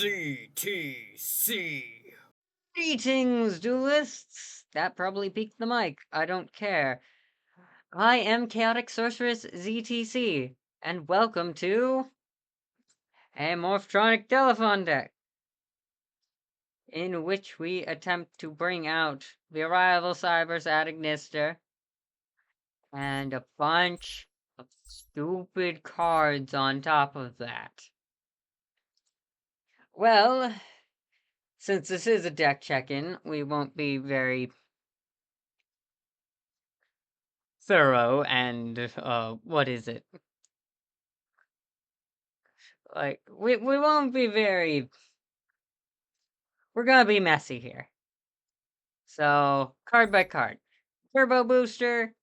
ZTC. Greetings, duelists! That probably peaked the mic. I don't care. I am Chaotic Sorceress ZTC, and welcome to a Morphtronic Telefon deck, in which we attempt to bring out the Arrival Cybers at Ignister, and a bunch of stupid cards on top of that. Well, since this is a deck check-in, we won't be very thorough and, what is it? Like, we won't be very... We're gonna be messy here. So, card by card. Turbo Booster.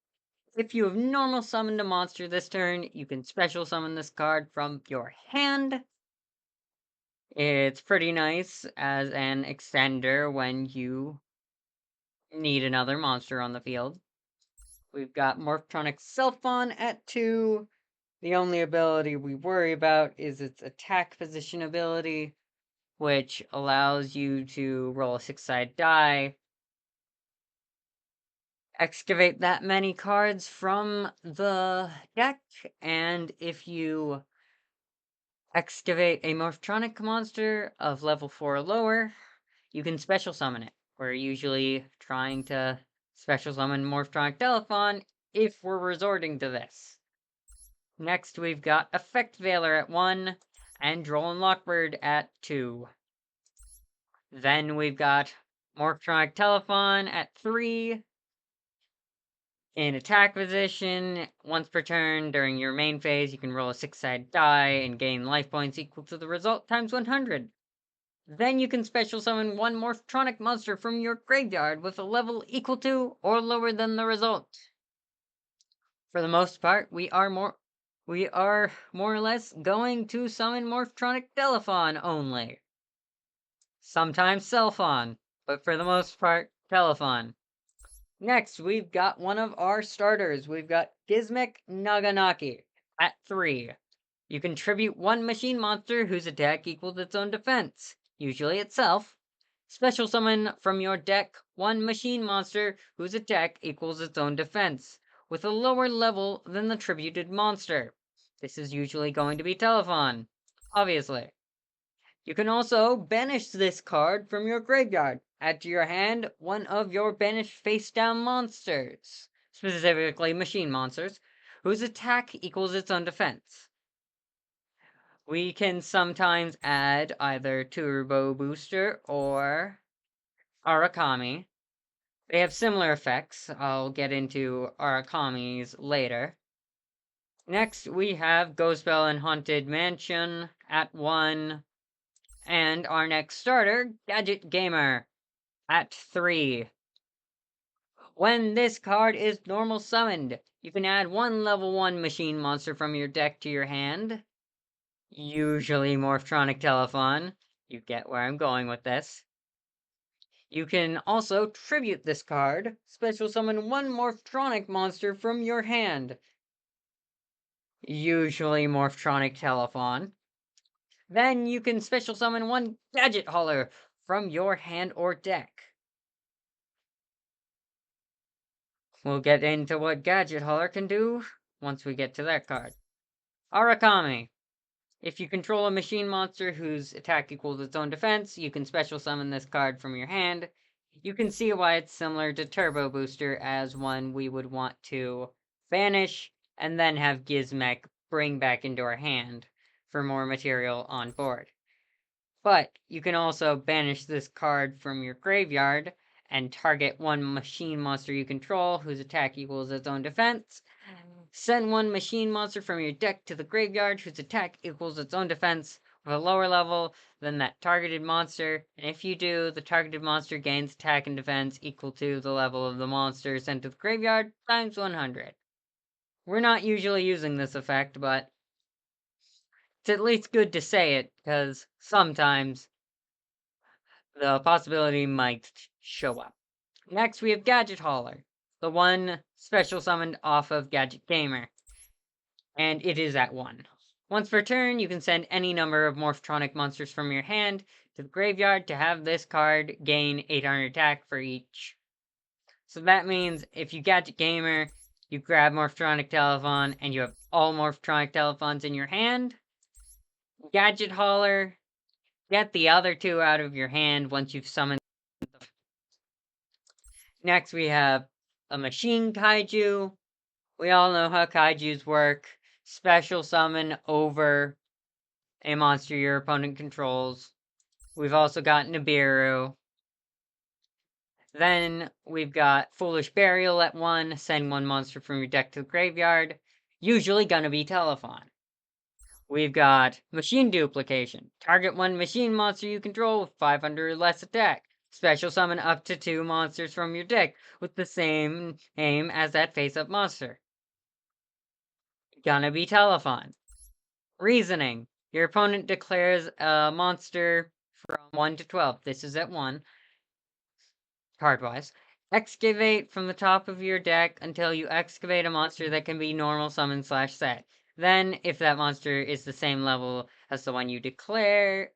If you have normal summoned a monster this turn, you can special summon this card from your hand. It's pretty nice as an extender when you need another monster on the field. We've got Morphtronic Telefon at 2. The only ability we worry about is its attack position ability, which allows you to roll a 6-sided die, excavate that many cards from the deck, and if you excavate a Morphtronic monster of level 4 or lower, you can special summon it. We're usually trying to special summon Morphtronic Telefon if we're resorting to this. Next, we've got Effect Veiler at 1, and Droll Lockbird at 2. Then we've got Morphtronic Telefon at 3. In attack position, once per turn during your main phase, you can roll a 6-sided die and gain life points equal to the result times 100. Then you can special summon one Morphtronic monster from your graveyard with a level equal to or lower than the result. For the most part, we are more or less going to summon Morphtronic Telefon only. Sometimes Telefon, but for the most part, Telefon. Next, we've got one of our starters. We've got Gizmek Naganaki at 3. You contribute one machine monster whose attack equals its own defense, usually itself. Special summon from your deck one machine monster whose attack equals its own defense, with a lower level than the tributed monster. This is usually going to be Telefon, obviously. You can also banish this card from your graveyard. Add to your hand one of your banished face-down monsters, specifically machine monsters, whose attack equals its own defense. We can sometimes add either Turbo Booster or Arakami. They have similar effects. I'll get into Arakami's later. Next, we have Ghostbell and Haunted Mansion at 1. And our next starter, Gadget Gamer, at 3. When this card is normal summoned, you can add one level 1 machine monster from your deck to your hand. Usually Morphtronic Telefon. You get where I'm going with this. You can also tribute this card, special summon one Morphtronic monster from your hand. Usually Morphtronic Telefon. Then you can special summon one Gadget Hauler from your hand or deck. We'll get into what Gadget Hauler can do once we get to that card. Arakami. If you control a machine monster whose attack equals its own defense, you can special summon this card from your hand. You can see why it's similar to Turbo Booster as one we would want to banish and then have Gizmek bring back into our hand for more material on board. But you can also banish this card from your graveyard and target one machine monster you control whose attack equals its own defense. Send one machine monster from your deck to the graveyard whose attack equals its own defense with a lower level than that targeted monster. And if you do, the targeted monster gains attack and defense equal to the level of the monster sent to the graveyard times 100. We're not usually using this effect, but it's at least good to say it, because sometimes the possibility might show up. Next, we have Gadget Hauler, the one special summoned off of Gadget Gamer, and it is at 1. Once per turn, you can send any number of Morphtronic monsters from your hand to the graveyard to have this card gain 800 attack for each. So that means if you Gadget Gamer, you grab Morphtronic Telefon, and you have all Morphtronic Telefons in your hand. Gadget Hauler, get the other two out of your hand once you've summoned. Next, we have a Machine Kaiju. We all know how Kaijus work. Special summon over a monster your opponent controls. We've also got Nibiru. Then we've got Foolish Burial at 1. Send one monster from your deck to the graveyard. Usually gonna be Telefon. We've got Machine Duplication. Target one machine monster you control with 500 or less attack. Special summon up to 2 monsters from your deck with the same name as that face-up monster. Gonna be Telefon. Reasoning. Your opponent declares a monster from 1 to 12. This is at 1. Card-wise. Excavate from the top of your deck until you excavate a monster that can be normal summon / set. Then, if that monster is the same level as the one declared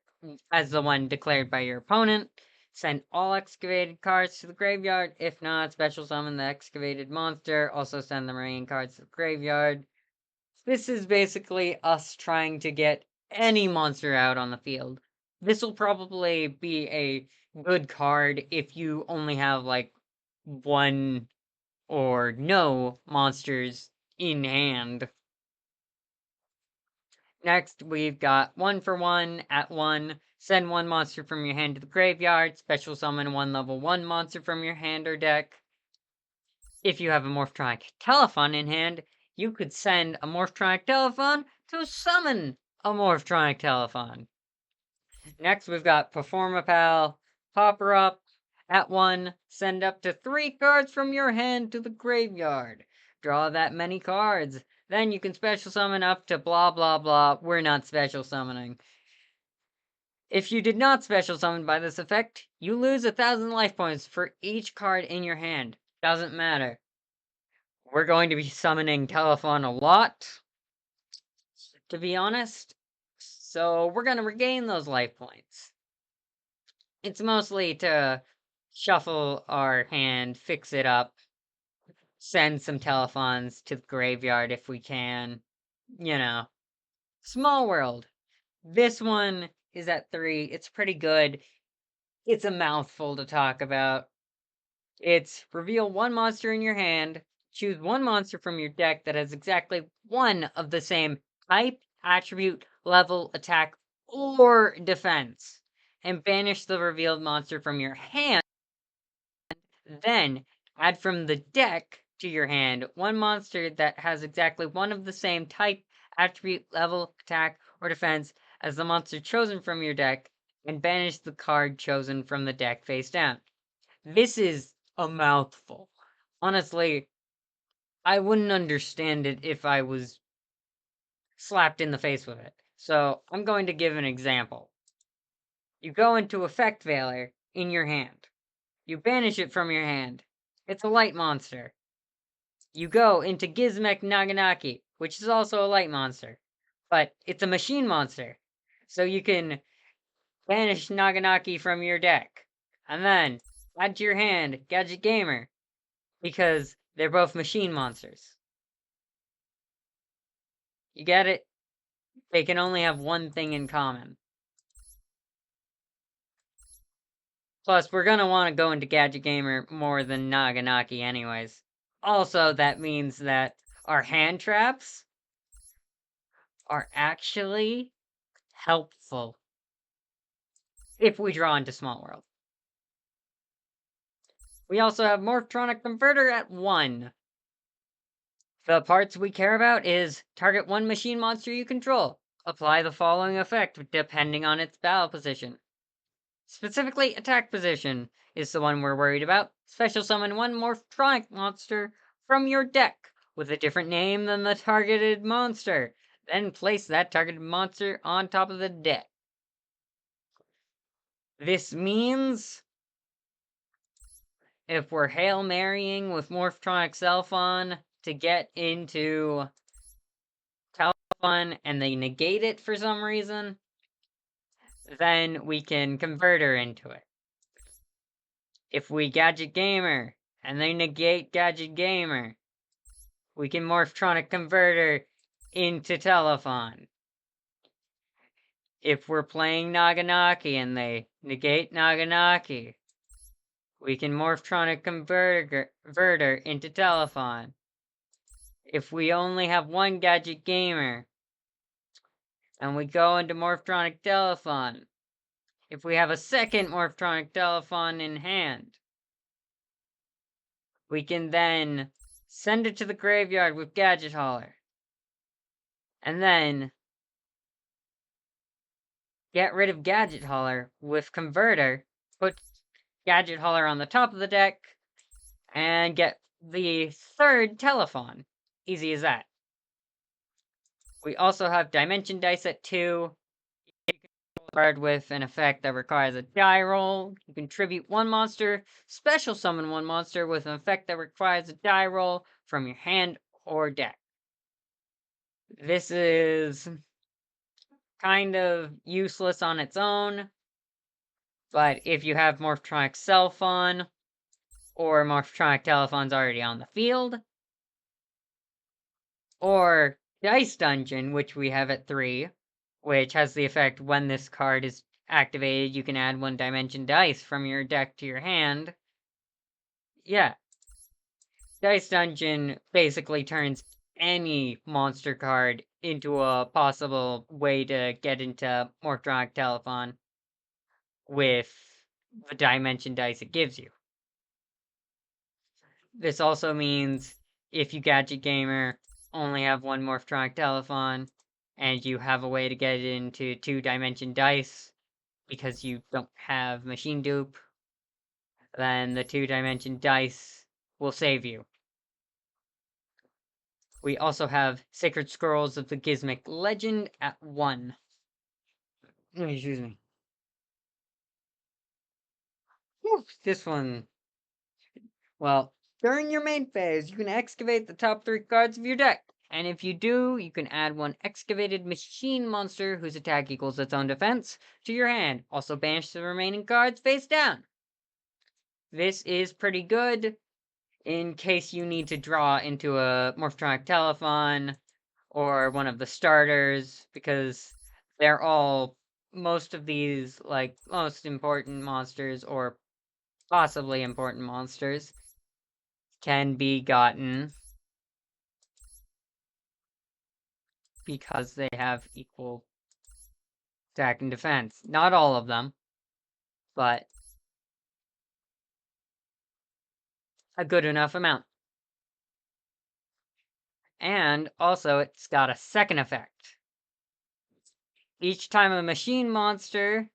by your opponent, send all excavated cards to the graveyard. If not, special summon the excavated monster. Also send the remaining cards to the graveyard. This is basically us trying to get any monster out on the field. This will probably be a good card if you only have, like, 1 or no monsters in hand. Next, we've got 1 for 1 at 1. Send 1 monster from your hand to the graveyard. Special summon 1 level 1 monster from your hand or deck. If you have a Morphtronic Telefon in hand, you could send a Morphtronic Telefon to summon a Morphtronic Telefon. Next, we've got Performapal. Pop her up. At 1, send up to 3 cards from your hand to the graveyard. Draw that many cards. Then you can special summon up to blah blah blah. We're not special summoning. If you did not special summon by this effect, you lose 1,000 life points for each card in your hand. Doesn't matter. We're going to be summoning Telefon a lot, to be honest. So we're going to regain those life points. It's mostly to shuffle our hand, fix it up, send some Telefons to the graveyard if we can. You know. Small World. This one is at 3. It's pretty good. It's a mouthful to talk about. It's reveal 1 monster in your hand, choose 1 monster from your deck that has exactly 1 of the same type, attribute, level, attack, or defense, and banish the revealed monster from your hand. Then, add from the deck to your hand 1 monster that has exactly 1 of the same type, attribute, level, attack, or defense as the monster chosen from your deck, and banish the card chosen from the deck face down. This is a mouthful. Honestly, I wouldn't understand it if I was slapped in the face with it. So, I'm going to give an example. You go into Effect Veiler in your hand. You banish it from your hand. It's a light monster. You go into Gizmek Naganaki, which is also a light monster. But it's a machine monster. So you can banish Naganaki from your deck. And then, add to your hand Gadget Gamer. Because they're both machine monsters. You get it? They can only have one thing in common. Plus, we're gonna want to go into Gadget Gamer more than Naganaki anyways. Also, that means that our hand traps are actually helpful if we draw into Small World. We also have Morphtronic Converter at 1. The parts we care about is target 1 machine monster you control. Apply the following effect depending on its battle position. Specifically, attack position is the one we're worried about. Special summon 1 Morphtronic monster from your deck with a different name than the targeted monster. Then place that targeted monster on top of the deck. This means if we're Hail Marrying with Morphtronic Selfon to get into Telefon Telefon and they negate it for some reason, then we can converter into it. If we Gadget Gamer and they negate Gadget Gamer, we can Morphtronic Converter into Telefon. If we're playing Naganaki and they negate Naganaki, we can Morphtronic Converter into Telefon. If we only have one Gadget Gamer and we go into Morphtronic Telefon, if we have a second Morphtronic Telefon in hand, we can then send it to the graveyard with Gadget Hauler. And then get rid of Gadget Hauler with Converter, put Gadget Hauler on the top of the deck, and get the third Telefon. Easy as that. We also have Dimension Dice at 2. You can roll a card with an effect that requires a die roll. You can tribute one monster, special summon one monster with an effect that requires a die roll from your hand or deck. This is kind of useless on its own, but if you have Morphtronic Cellphone or Morphtronic Telefon's already on the field, or Dice Dungeon, which we have at 3, which has the effect when this card is activated, you can add 1 Dimension Dice from your deck to your hand. Yeah. Dice Dungeon basically turns any monster card into a possible way to get into Morphtronic Telefon with the Dimension Dice it gives you. This also means if you Gadget Gamer only have 1 Morphtronic Telefon, and you have a way to get it into 2 Dimension Dice because you don't have Machine Dupe, then the 2 Dimension Dice will save you. We also have Sacred Scrolls of the Gizmic Legend at 1. Excuse me. Whew, this one. Well, during your main phase, you can excavate the top 3 cards of your deck. And if you do, you can add 1 excavated machine monster whose attack equals its own defense to your hand. Also banish the remaining cards face down. This is pretty good in case you need to draw into a Morphtronic Telefon or one of the starters, because they're all, most of these, like, most important monsters, or possibly important monsters, can be gotten because they have equal attack and defense. Not all of them, but a good enough amount. And also, it's got a second effect. Each time a machine monster,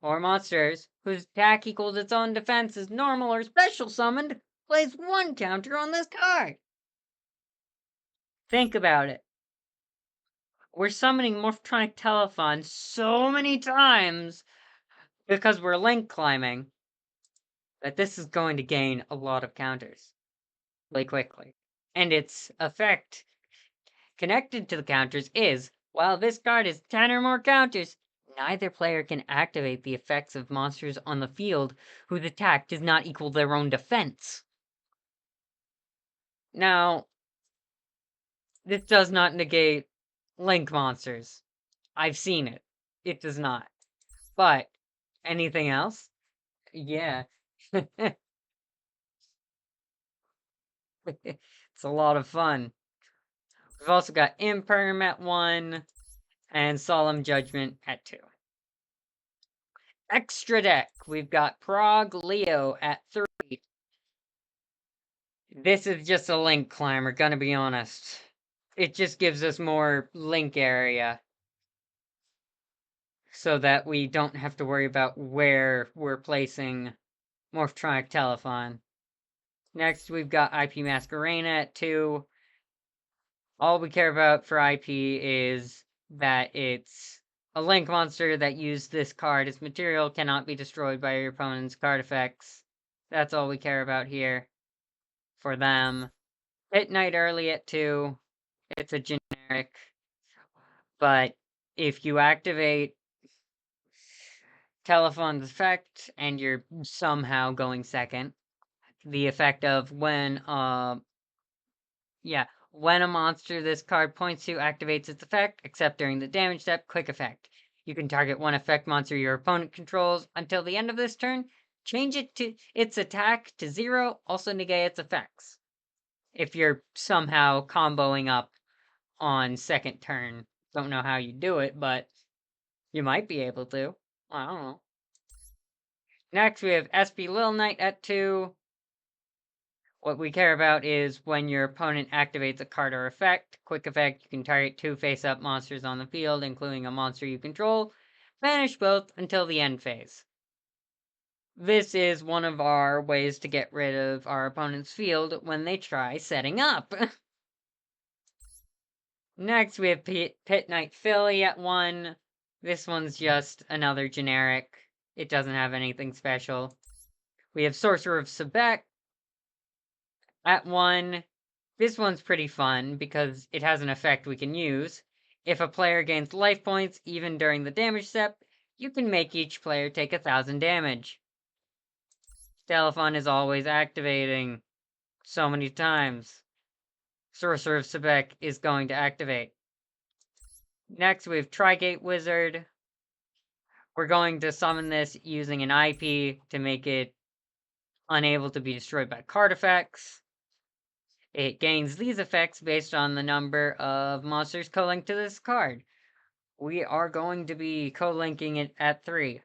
or monsters, whose attack equals its own defense is normal or special summoned, plays 1 counter on this card. Think about it. We're summoning Morphtronic Telefon so many times because we're link climbing that this is going to gain a lot of counters really quickly. And its effect connected to the counters is, while this card has 10 or more counters, neither player can activate the effects of monsters on the field whose attack does not equal their own defense. Now, this does not negate link monsters. I've seen it. It does not. But, anything else? Yeah. It's a lot of fun. We've also got Imperm at 1, and Solemn Judgment at 2. Extra deck, we've got Prague Leo at 3. This is just a link climber, gonna be honest. It just gives us more link area, so that we don't have to worry about where we're placing Morphtronic Telefon. Next, we've got IP Masquerena at 2. All we care about for IP is that it's a link monster that used this card as material, cannot be destroyed by your opponent's card effects. That's all we care about here for them. Hit Knight early at 2. It's a generic. But if you activate Telefon's effect and you're somehow going second, the effect of when a monster this card points to activates its effect, except during the damage step, quick effect. You can target one effect monster your opponent controls until the end of this turn. Change it to its attack to 0, also negate its effects. If you're somehow comboing up on second turn. Don't know how you do it, but you might be able to. I don't know. Next, we have SP Lil Knight at 2. What we care about is when your opponent activates a card or effect. Quick effect, you can target 2 face-up monsters on the field, including a monster you control. Banish both until the end phase. This is one of our ways to get rid of our opponent's field when they try setting up. Next, we have Pit Knight Philly at 1. This one's just another generic. It doesn't have anything special. We have Sorcerer of Sebek at 1. This one's pretty fun because it has an effect we can use. If a player gains life points, even during the damage step, you can make each player take 1,000 damage. Telefon is always activating so many times. Sorcerer of Sebek is going to activate. Next, we have Trigate Wizard. We're going to summon this using an IP to make it unable to be destroyed by card effects. It gains these effects based on the number of monsters co-linked to this card. We are going to be co-linking it at 3.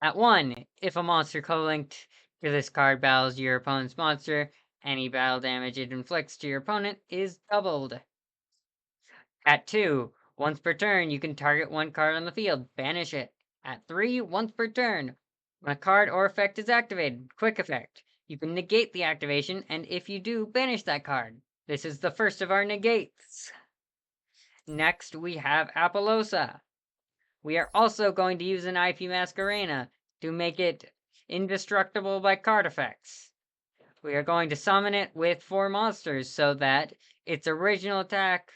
At 1, if a monster co-linked to this card battles your opponent's monster, any battle damage it inflicts to your opponent is doubled. At 2, once per turn, you can target one card on the field, banish it. At 3, once per turn, when a card or effect is activated, quick effect, you can negate the activation, and if you do, banish that card. This is the first of our negates. Next, we have Apollosa. We are also going to use an IP Masquerena to make it indestructible by card effects. We are going to summon it with 4 monsters so that its original attack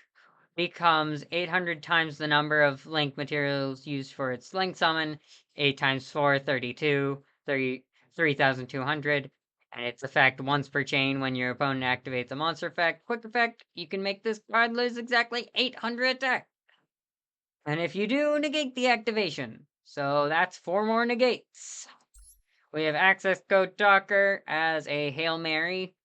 becomes 800 times the number of link materials used for its link summon, 8 times 4, 32, 3,200, and its effect once per chain when your opponent activates a monster effect. Quick effect, you can make this card lose exactly 800 attack. And if you do, negate the activation. So that's 4 more negates. We have Access Code Talker as a Hail Mary,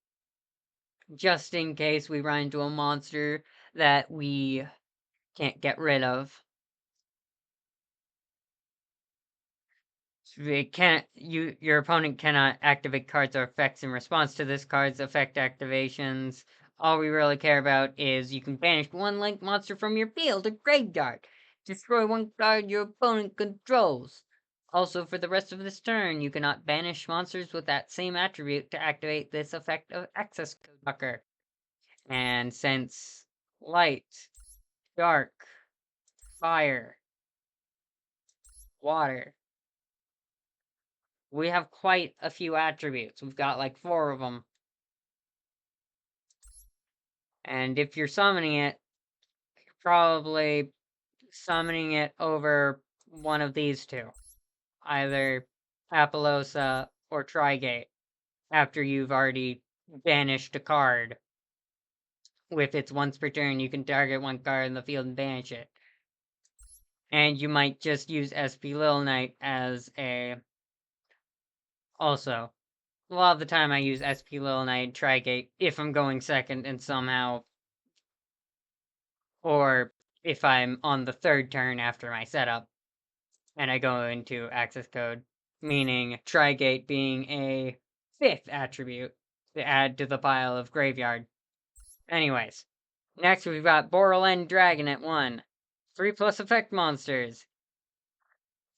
just in case we run into a monster that we can't get rid of. Your opponent cannot activate cards or effects in response to this card's effect activations. All we really care about is you can banish one link monster from your field or graveyard. Destroy one card your opponent controls. Also, for the rest of this turn, you cannot banish monsters with that same attribute to activate this effect of Access Code Talker. And since light, dark, fire, water, we have quite a few attributes. We've got like 4 of them. And if you're summoning it, you're probably summoning it over one of these 2. Either Apollosa or Trigate, after you've already banished a card. With its once per turn, you can target one card in the field and banish it. And you might just use SP Lil Knight as a... Also, a lot of the time I use SP Lil Knight Trigate if I'm going second and somehow... Or if I'm on the 3rd turn after my setup, and I go into access code, meaning Trigate being a 5th attribute to add to the pile of graveyard. Anyways, next we've got Borderland Dragon at 1. 3+ effect monsters.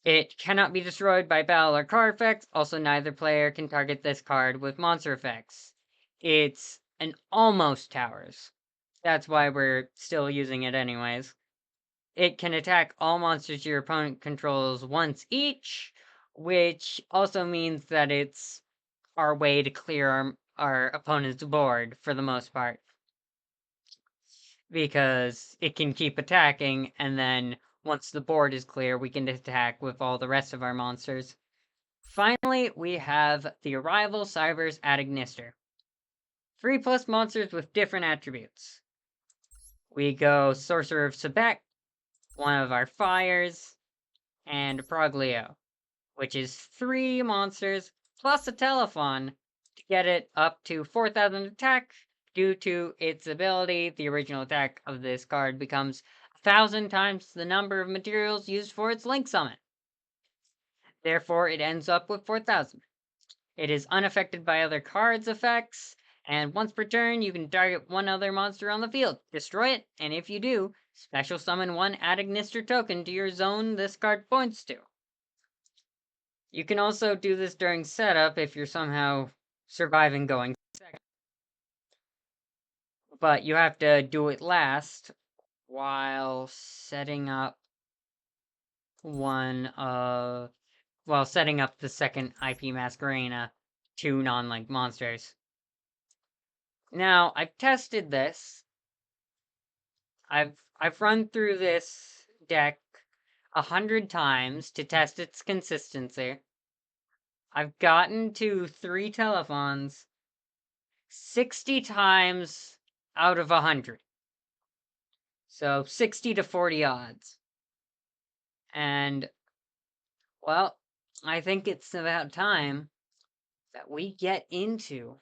It cannot be destroyed by battle or card effects. Also, neither player can target this card with monster effects. It's an almost towers. That's why we're still using it anyways. It can attack all monsters your opponent controls once each, which also means that it's our way to clear our opponent's board for the most part. because it can keep attacking, and then once the board is clear, we can attack with all the rest of our monsters. Finally, we have the Arrival Cybers Adagnister. 3+ monsters with different attributes. We go Sorcerer of Sebek, one of our fires, and Proglio, which is 3 monsters plus a Telefon to get it up to 4,000 attack. Due to its ability, the original attack of this card becomes 1,000 times the number of materials used for its Link Summon. Therefore, it ends up with 4,000. It is unaffected by other cards' effects, and once per turn, you can target one other monster on the field, destroy it, and if you do, special summon one Adagnister token to your zone this card points to. You can also do this during setup if you're somehow surviving going second. But you have to do it last while setting up setting up the second IP Masquerena 2 non-link monsters. Now, I've tested this. I've run through this deck 100 times to test its consistency. I've gotten to 3 Telefons 60 times out of 100. So 60 to 40 odds. And, well, I think it's about time that we get into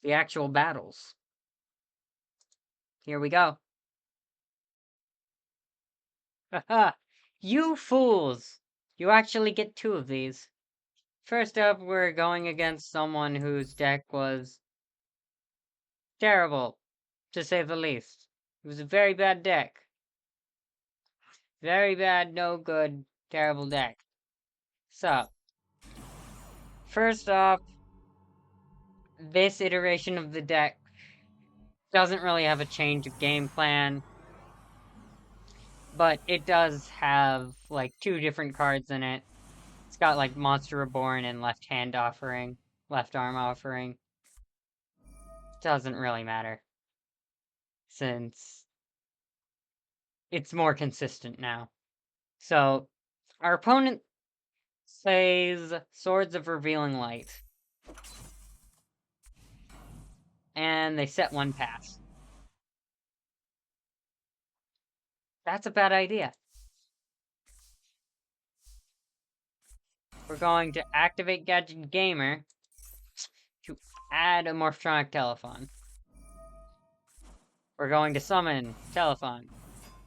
the actual battles. Here we go. Haha! You fools! You actually get 2 of these. First up, we're going against someone whose deck was terrible, to say the least. It was a very bad deck. Very bad, no good, terrible deck. So, first off, this iteration of the deck doesn't really have a change of game plan, but it does have, like, 2 different cards in it. It's got, like, Monster Reborn and Left Hand Offering, Left Arm Offering. Doesn't really matter, since it's more consistent now. So, our opponent plays Swords of Revealing Light. And they set 1 pass. That's a bad idea. We're going to activate Gadget Gamer to add a Morphtronic Telefon. We're going to summon Telefon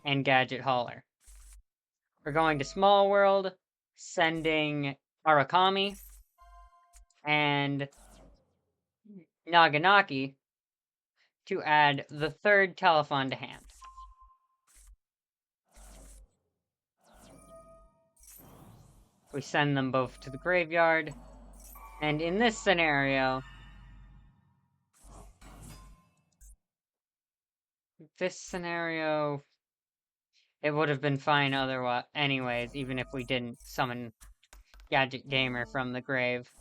and Gadget Hauler. We're going to Small World, sending Arakami and Naganaki to add the 3rd Telefon to hand. We send them both to the graveyard, and in this scenario, it would have been fine otherwise, anyways, even if we didn't summon Gadget Gamer from the grave.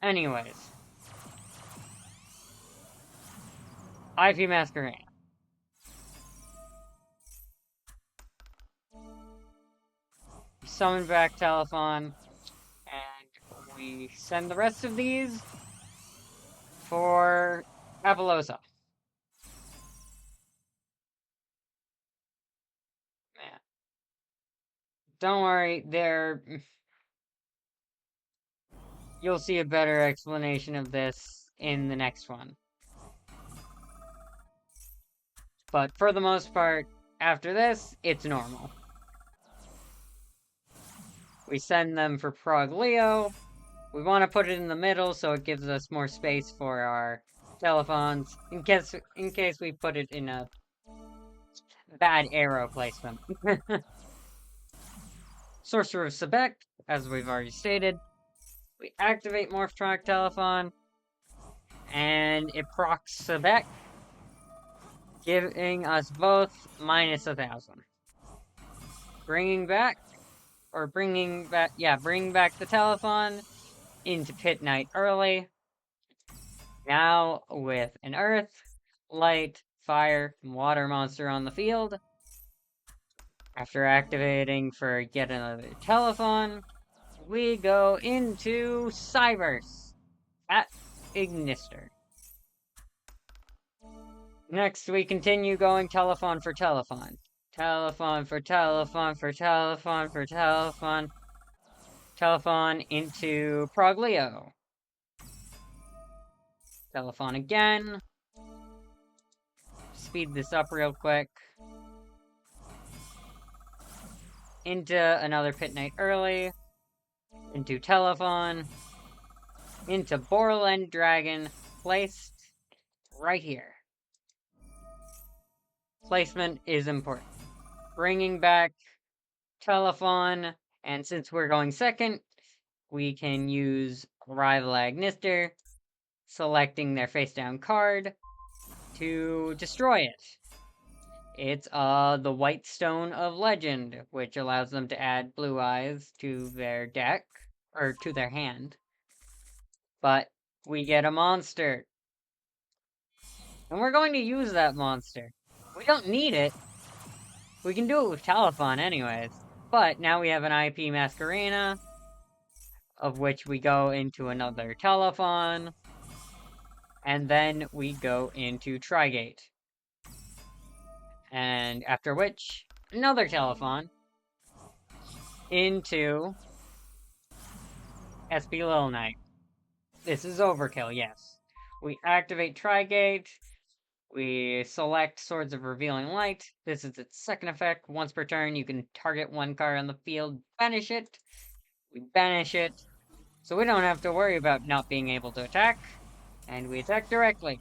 Anyways. IP Masquerade. We summon back Telefon, and we send the rest of these for Apollosa. Yeah. Don't worry, you'll see a better explanation of this in the next one. But for the most part, after this, it's normal. We send them for Proglio. We want to put it in the middle so it gives us more space for our Telefons, in case we put it in a bad arrow placement. Sorcerer of Sebek, as we've already stated. We activate Morphtronic Telefon, and it procs Sebek. giving us both minus 1,000. Bringing back, bring back the Telefon into Pit Night early. Now with an Earth, Light, Fire, and Water monster on the field. After activating for yet another Telefon, we go into Cyberse at Ignister. Next, we continue going Telefon for Telefon. Telefon for Telefon for Telefon for Telefon. Telefon into Proglio. Telefon again. Speed this up real quick. Into another Pit Night early. Into Telefon. Into Borland Dragon. Placed right here. Placement is important. Bringing back Telefon, and since we're going second, we can use Rival Agnister, selecting their face down card to destroy it. It's the White Stone of Legend, which allows them to add blue eyes to their deck, or to their hand. But we get a monster. And we're going to use that monster. We don't need it. We can do it with Telefon anyways. But now we have an IP Masquerena, of which we go into another Telefon. And then we go into Trigate. And after which, another Telefon into SP Little Knight. This is overkill, yes. We activate Trigate. We select Swords of Revealing Light. This is its second effect. Once per turn, you can target one card on the field, banish it. We banish it. So we don't have to worry about not being able to attack. And we attack directly.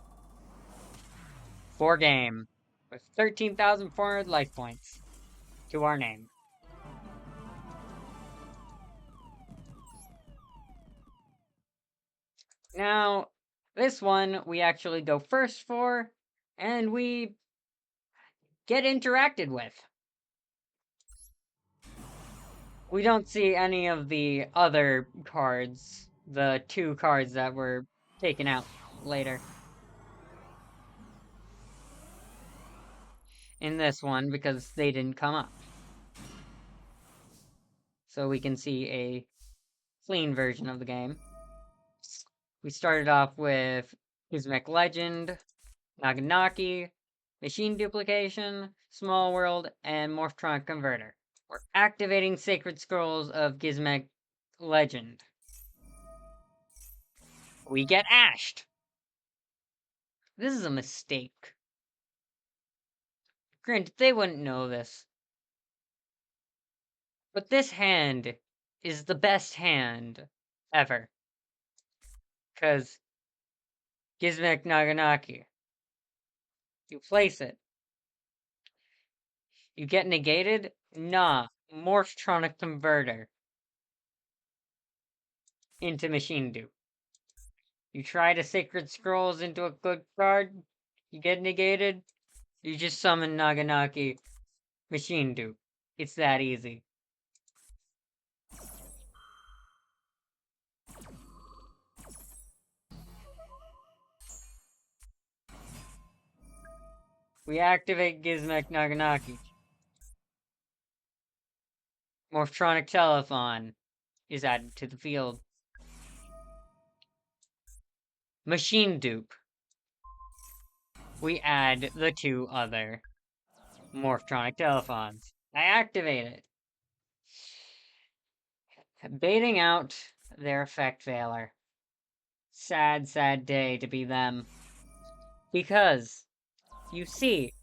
For game. With 13,400 life points to our name. Now, this one we actually go first for, and we get interacted with. We don't see any of the other cards, the 2 cards that were taken out later. In this one, because they didn't come up. So we can see a clean version of the game. We started off with Gizmek Legend, Naganaki, Machine Duplication, Small World, and Morphtron Converter. We're activating Sacred Scrolls of Gizmek Legend. We get ashed. This is a mistake. Granted, they wouldn't know this. But this hand is the best hand ever. Because Gizmek Naganaki. You place it. You get negated? Nah. Morphtronic Converter. Into Machine Dupe. You try to Sacred Scrolls into a good card? You get negated? You just summon Naganaki. Machine Dupe. It's that easy. We activate Gizmek Naganaki. Morphtronic Telefon is added to the field. Machine Dupe. We add the 2 other Morphtronic Telefons. I activate it. Baiting out their effect Veiler. Sad, sad day to be them. Because, you see,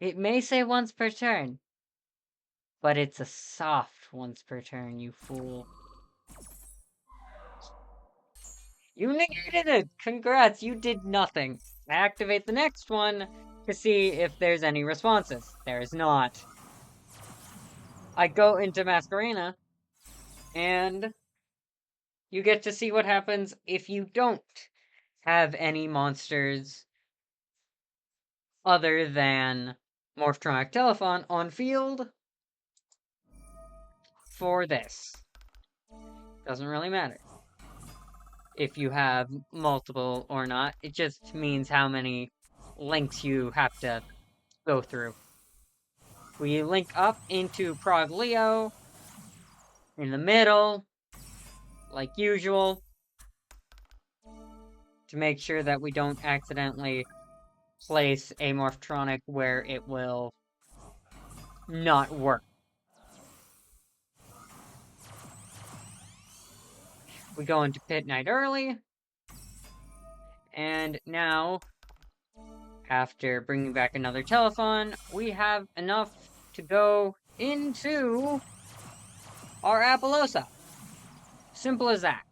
it may say once per turn, but it's a soft once per turn, you fool. You negated it! Congrats, you did nothing. I activate the next one to see if there's any responses. There is not. I go into Masquerena, and you get to see what happens if you don't have any monsters other than Morphtronic Telefon on field for this. Doesn't really matter if you have multiple or not. It just means how many links you have to go through. We link up into Prog Leo in the middle, like usual, to make sure that we don't accidentally place a Morphtronic where it will not work. We go into Pit Night early, and now, after bringing back another Telefon, we have enough to go into our Appaloosa. Simple as that.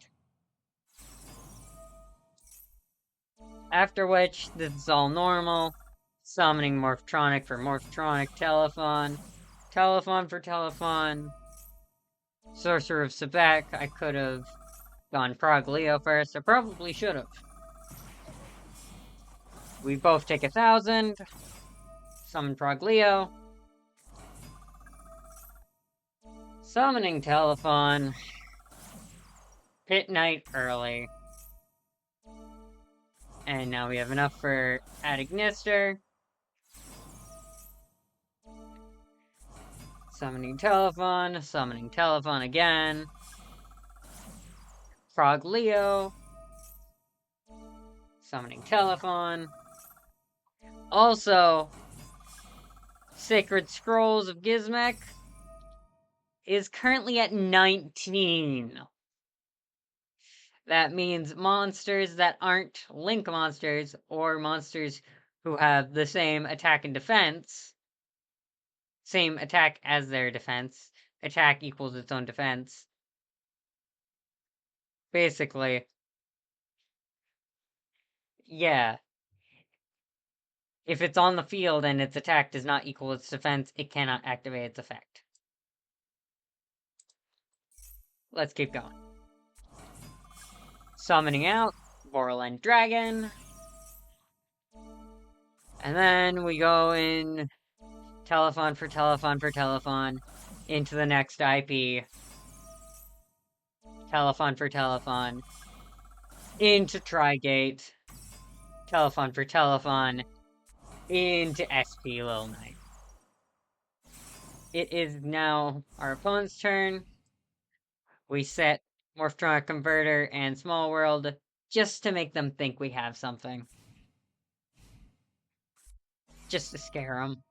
After which, this is all normal. Summoning Morphtronic for Morphtronic, Telefon, Telefon for Telefon, Sorcerer of Sebek. I could have gone Prog Leo first. I probably should have. We both take 1,000. Summon Prog Leo. Summoning Telefon. Pit Night early. And now we have enough for Adignister. Summoning Telefon again. Prog Leo. Summoning Telefon. Also, Sacred Scrolls of Gizmek is currently at 19. That means monsters that aren't Link monsters, or monsters who have the same attack and defense, same attack as their defense, attack equals its own defense. Basically, yeah. If it's on the field and its attack does not equal its defense, it cannot activate its effect. Let's keep going. Summoning out Borland Dragon. And then we go in Telefon for Telefon into the next IP. Telefon for Telefon into Trigate. Telefon for Telefon into SP Lil Knight. It is now our opponent's turn. We set Morphtronic Converter and Small World just to make them think we have something. Just to scare them.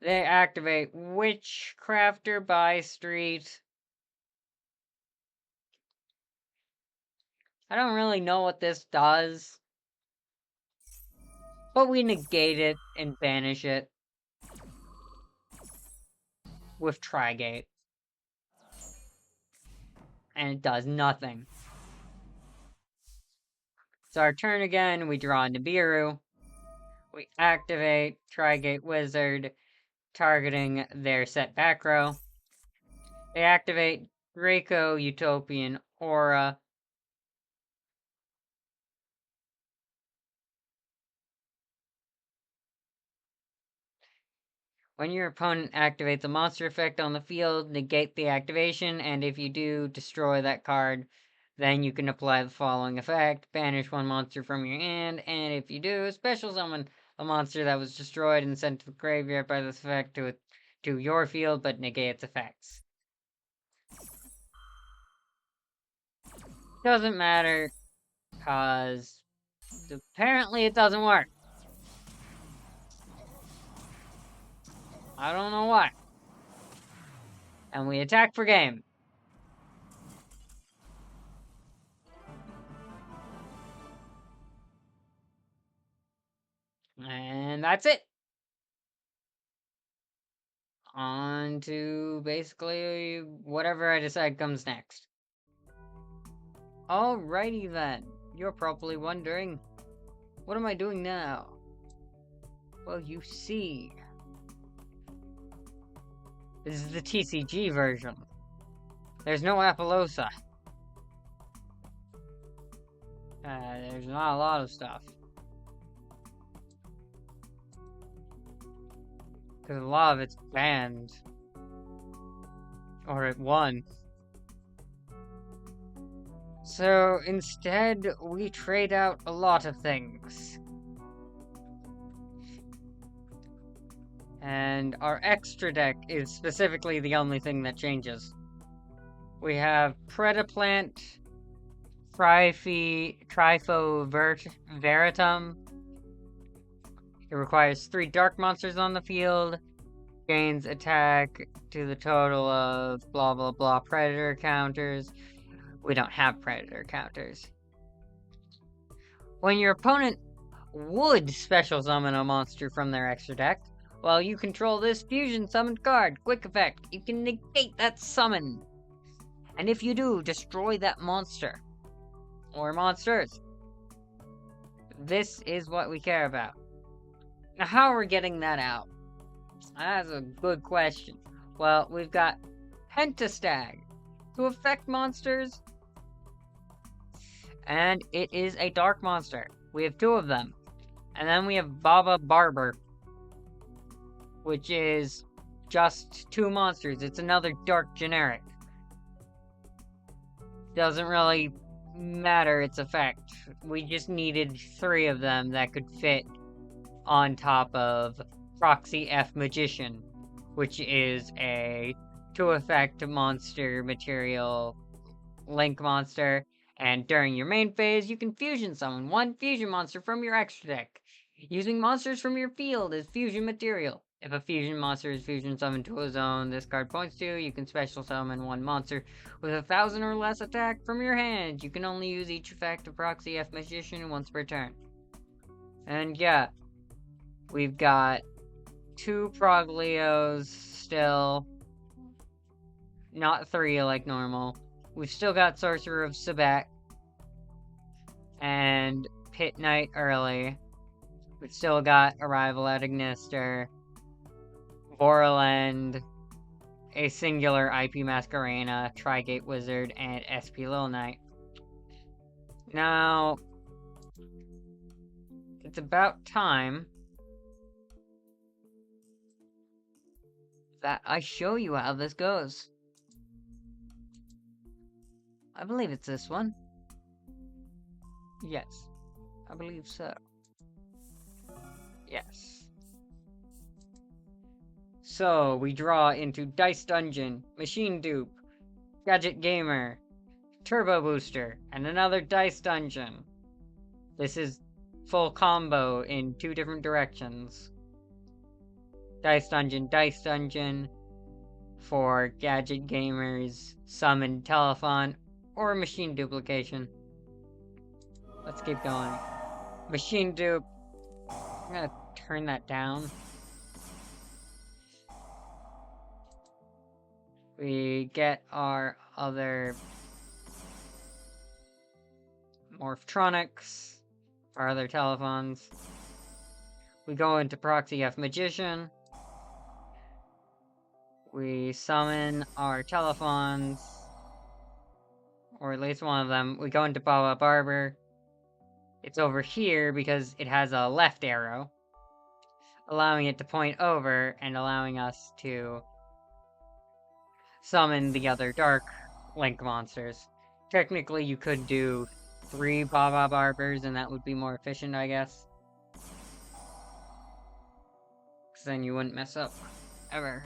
They activate Witchcrafter by Street. I don't really know what this does, but we negate it and banish it with Trigate. And it does nothing. It's our turn again. We draw Nibiru. We activate Trigate Wizard, targeting their set back row. They activate Draco Utopian Aura. When your opponent activates a monster effect on the field, negate the activation, and if you do, destroy that card. Then you can apply the following effect: banish one monster from your hand, and if you do, special summon a monster that was destroyed and sent to the graveyard by this effect to your field, but negate its effects. Doesn't matter, because apparently it doesn't work. I don't know why. And we attack for game. And that's it. On to basically whatever I decide comes next. Alrighty then. You're probably wondering, what am I doing now? Well, you see, this is the TCG version. There's no Appaloosa. There's not a lot of stuff. Because a lot of it's banned. Or it won. So instead, we trade out a lot of things. And our extra deck is specifically the only thing that changes. We have Predaplant, Veritum. It requires 3 dark monsters on the field. Gains attack to the total of blah blah blah predator counters. We don't have predator counters. When your opponent would special summon a monster from their extra deck, while you control this fusion summoned card, quick effect, you can negate that summon. And if you do, destroy that monster. Or monsters. This is what we care about. Now, how are we getting that out? That's a good question. Well, we've got Pentastag to affect monsters. And it is a dark monster. We have 2 of them. And then we have Baba Barber, which is just 2 monsters. It's another dark generic. Doesn't really matter its effect. We just needed 3 of them that could fit on top of Proxy F Magician, which is a 2-effect monster material link monster. And during your main phase, you can fusion summon 1 fusion monster from your extra deck, using monsters from your field as fusion material. If a fusion monster is fusion summoned to a zone this card points to, you can special summon 1 monster with 1,000 or less attack from your hand. You can only use each effect of Proxy F Magician once per turn. And yeah, we've got 2 Proglios still, not 3 like normal. We've still got Sorcerer of Sabak and Pit Knight early. We've still got Arrival at Ignister, Vorland, a singular IP Masquerena, Trigate Wizard, and SP Little Knight. Now, it's about time that I show you how this goes. I believe it's this one. Yes, I believe so. Yes. So, we draw into Dice Dungeon, Machine Dupe, Gadget Gamer, Turbo Booster, and another Dice Dungeon. This is full combo in 2 different directions. Dice Dungeon for Gadget Gamers, Summon Telefon, or Machine Duplication. Let's keep going. Machine Dupe. I'm gonna turn that down. We get our other Morphtronics, our other Telefons. We go into Proxy F Magician. We summon our Telefons, or at least one of them. We go into Baba Barber. It's over here because it has a left arrow, allowing it to point over and allowing us to summon the other dark link monsters. Technically, you could do 3 Baba Barbers, and that would be more efficient, I guess. Because then you wouldn't mess up, ever.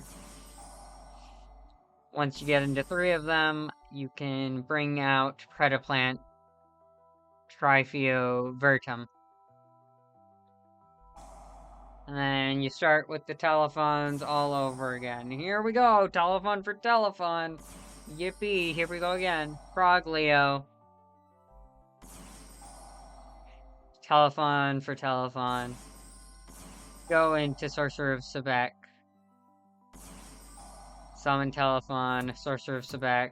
Once you get into 3 of them, you can bring out Predaplant, Vertum. And then you start with the Telefons all over again. Here we go, Telefon for Telefon. Yippee, here we go again. Froglio. Telefon for Telefon. Go into Sorcerer of Sabak. Summon Telefon, Sorcerer of Sabak.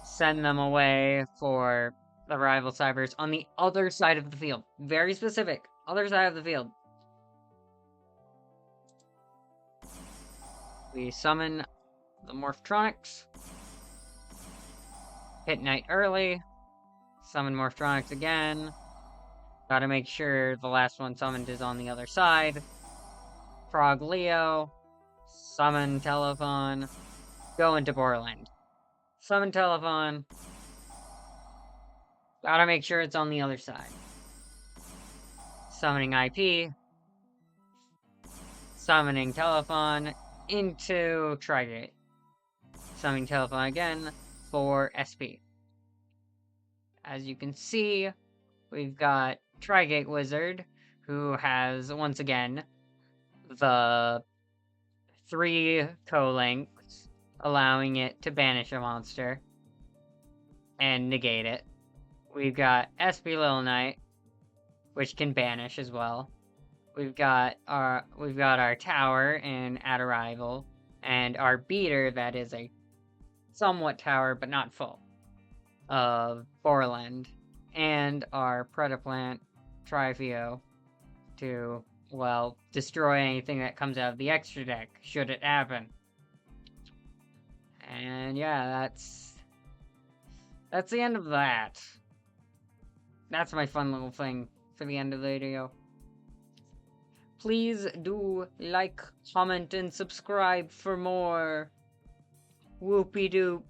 Send them away for the rival Cybers on the other side of the field. Very specific. Other side of the field. We summon the Morphtronics. Hit Knight early. Summon Morphronics again. Gotta make sure the last one summoned is on the other side. Frog Leo. Summon Telefon. Go into Borland. Summon Telefon. Gotta make sure it's on the other side. Summoning IP. Summoning Telefon into Trigate. Summoning Telefon again for SP. As you can see, we've got Trigate Wizard, who has, once again, the 3 co-links, allowing it to banish a monster and negate it. We've got SP Little Knight, which can banish as well. We've got our tower in At Arrival, and our beater that is a somewhat tower but not full of Borland, and our Predaplant Trifeo to, well, destroy anything that comes out of the extra deck, should it happen. And yeah, that's the end of that. That's my fun little thing for the end of the video. Please do like, comment, and subscribe for more. Whoopie doop.